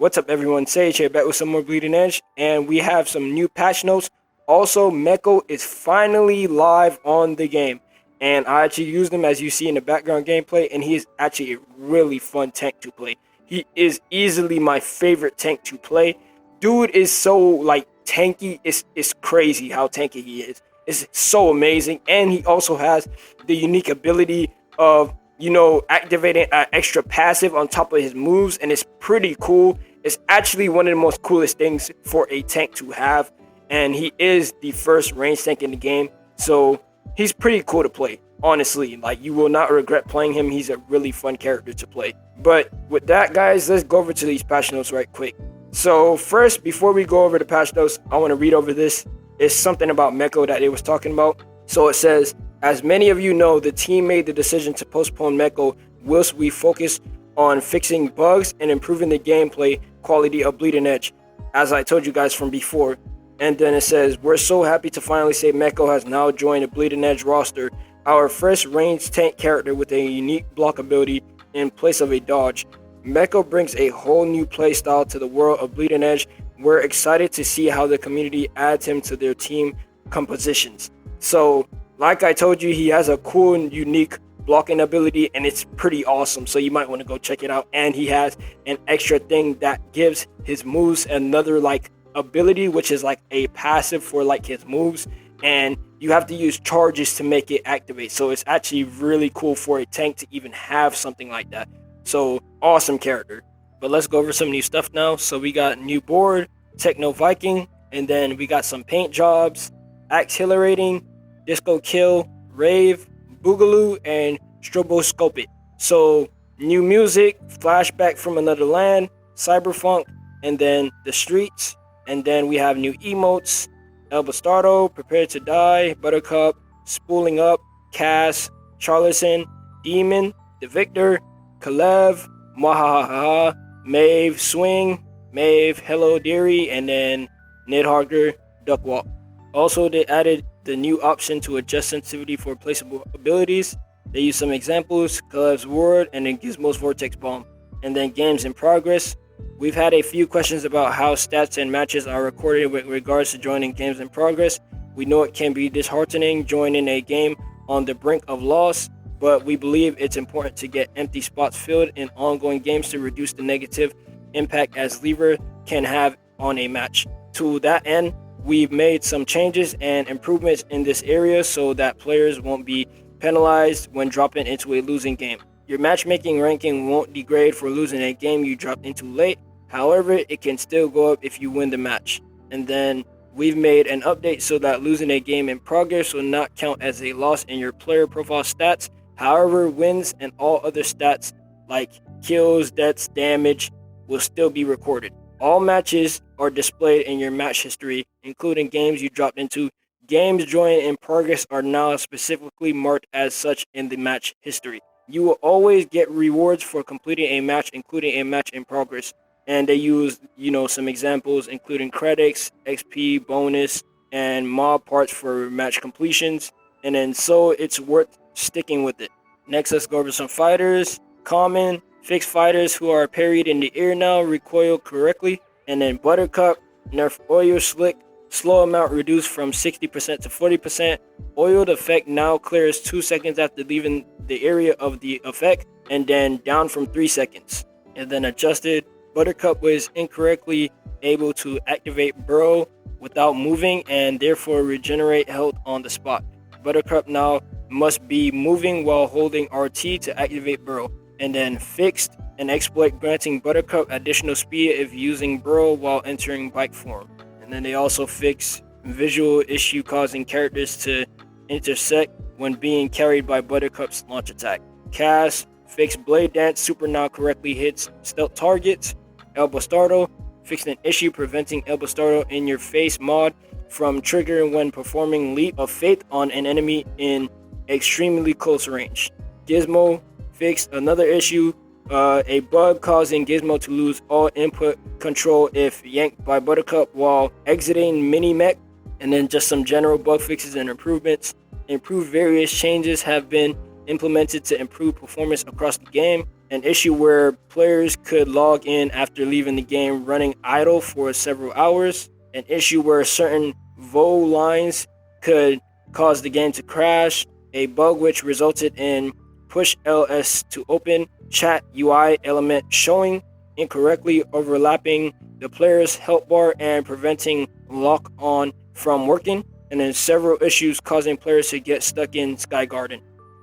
What's up, everyone? Sage here, back with some more Bleeding Edge, and we have some new patch notes. Also, Mekko is finally live on the game, and I actually used him as you see in the background gameplay, and he is actually a really fun tank to play. He is easily my favorite tank to play. Dude is so tanky. It's crazy how tanky he is. It's so amazing, and he also has the unique ability of activating an extra passive on top of his moves, and it's pretty cool. It's actually one of the most coolest things for a tank to have, and he is the first range tank in the game, so he's pretty cool to play. Honestly, you will not regret playing him. He's a really fun character to play. But with that, guys, let's go over to these patch notes right quick. So first, before we go over the patch notes, I want to read over this. It's something about Mekko that they was talking about. So it says, as many of you know, the team made the decision to postpone Mekko whilst we focus on fixing bugs and improving the gameplay quality of Bleeding Edge, as I told you guys from before. And then it says, we're so happy to finally say Mekko has now joined the Bleeding Edge roster, our first ranged tank character with a unique block ability in place of a dodge. Mekko brings a whole new playstyle to the world of Bleeding Edge. We're excited to see how the community adds him to their team compositions. So, like I told you, he has a cool and unique blocking ability, and it's pretty awesome, so you might want to go check it out. And he has an extra thing that gives his moves another ability, which is a passive for his moves, and you have to use charges to make it activate. So it's actually really cool for a tank to even have something like that. So awesome character. But let's go over some new stuff now. So we got new board, Techno Viking, and then we got some paint jobs, Accelerating, Disco Kill, Rave, Boogaloo, and Stroboscope It. So new music, Flashback from Another Land, Cyberfunk, and then The Streets. And then we have new emotes, El Bastardo, Prepare to Die, Buttercup, Spooling Up, Cass, Charlison, Demon, The Victor, Kalev, Mwahaha, Maeve, Swing, Maeve, Hello Deary, and then Nidhogger, Duckwalk. Also, they added the new option to adjust sensitivity for placeable abilities. They use some examples, Kalev's Ward, and then Gizmo's Vortex Bomb. And then games in progress. We've had a few questions about how stats and matches are recorded with regards to joining games in progress. We know it can be disheartening joining a game on the brink of loss, but we believe it's important to get empty spots filled in ongoing games to reduce the negative impact as lever can have on a match. To that end, we've made some changes and improvements in this area so that players won't be penalized when dropping into a losing game. Your matchmaking ranking won't degrade for losing a game you dropped into late. However, it can still go up if you win the match. And then we've made an update so that losing a game in progress will not count as a loss in your player profile stats. However, wins and all other stats like kills, deaths, damage will still be recorded. All matches are displayed in your match history, including games you dropped into. Games joined in progress are now specifically marked as such in the match history. You will always get rewards for completing a match, including a match in progress. And they use, some examples, including credits, XP, bonus, and mob parts for match completions. And then so it's worth sticking with it. Next, let's go over some fighters. Common, fixed fighters who are parried in the air now recoil correctly. And then Buttercup, nerf oil slick, slow amount reduced from 60% to 40%. Oiled effect now clears 2 seconds after leaving the area of the effect, and then down from 3 seconds. And then adjusted, Buttercup was incorrectly able to activate Burrow without moving and therefore regenerate health on the spot. Buttercup now must be moving while holding RT to activate Burrow. And then fixed, an exploit granting Buttercup additional speed if using Burrow while entering bike form. And then they also fix visual issue causing characters to intersect when being carried by Buttercup's launch attack. Cass, fixed Blade Dance super now correctly hits stealth targets. El Bastardo, fixed an issue preventing El Bastardo in your face mod from triggering when performing Leap of Faith on an enemy in extremely close range. Gizmo, fixed another issue, a bug causing Gizmo to lose all input control if yanked by Buttercup while exiting Mini-Mech. And then just some general bug fixes and improvements. Improved various changes have been implemented to improve performance across the game. An issue where players could log in after leaving the game running idle for several hours. An issue where certain VO lines could cause the game to crash. A bug which resulted in push ls to open chat UI element showing incorrectly, overlapping the player's help bar and preventing lock on from working. And then several issues causing players to get stuck in Sky Garden.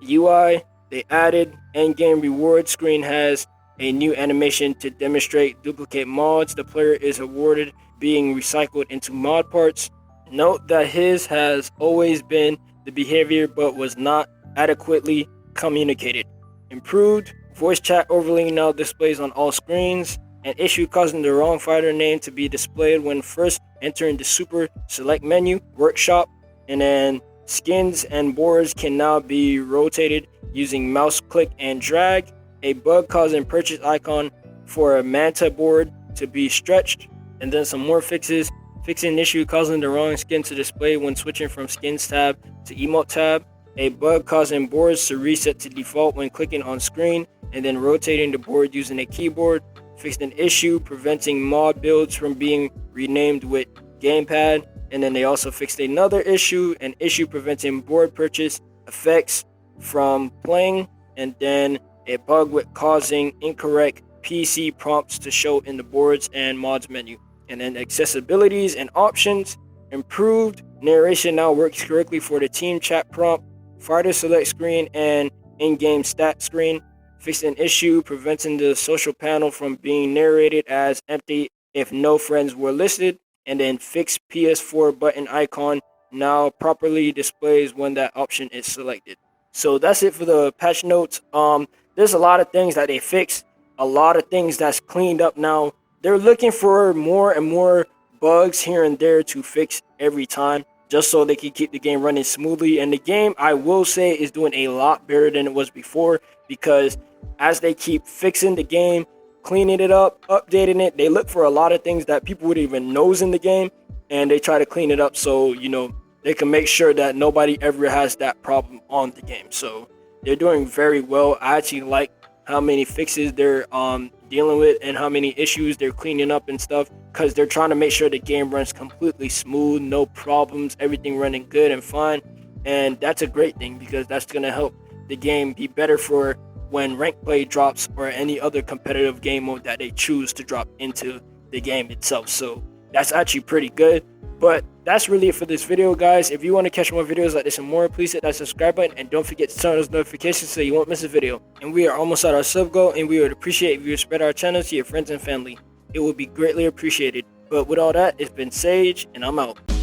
UI, they added endgame reward screen has a new animation to demonstrate duplicate mods the player is awarded being recycled into mod parts. Note that his has always been the behavior but was not adequately communicated. Improved voice chat overlay now displays on all screens. An issue causing the wrong fighter name to be displayed when first entering the super select menu workshop. And then skins and boards can now be rotated using mouse click and drag. A bug causing purchase icon for a manta board to be stretched. And then some more fixes. Fixing issue causing the wrong skin to display when switching from skins tab to emote tab. A bug causing boards to reset to default when clicking on screen and then rotating the board using a keyboard. Fixed an issue preventing mod builds from being renamed with gamepad. And then they also fixed another issue, an issue preventing board purchase effects from playing. And then a bug with causing incorrect PC prompts to show in the boards and mods menu. And then accessibilities and options improved. Narration now works correctly for the team chat prompt, fighter select screen, and in-game stat screen. Fixed an issue preventing the social panel from being narrated as empty if no friends were listed. And then fixed PS4 button icon now properly displays when that option is selected. So that's it for the patch notes. There's a lot of things that they fixed, a lot of things that's cleaned up now. They're looking for more and more bugs here and there to fix every time, just so they can keep the game running smoothly. And the game, I will say, is doing a lot better than it was before, because as they keep fixing the game, cleaning it up, updating it, they look for a lot of things that people wouldn't even know is in the game, and they try to clean it up so, they can make sure that nobody ever has that problem on the game. So they're doing very well. I actually like how many fixes they're dealing with and how many issues they're cleaning up and stuff, because they're trying to make sure the game runs completely smooth, no problems, everything running good and fine. And that's a great thing, because that's going to help the game be better for when rank play drops or any other competitive game mode that they choose to drop into the game itself. So that's actually pretty good. But that's really it for this video, guys. If you want to catch more videos like this and more, please hit that subscribe button and don't forget to turn on those notifications so you won't miss a video. And we are almost at our sub goal, and we would appreciate if you would spread our channel to your friends and family. It would be greatly appreciated. But with all that, it's been Sage, and I'm out.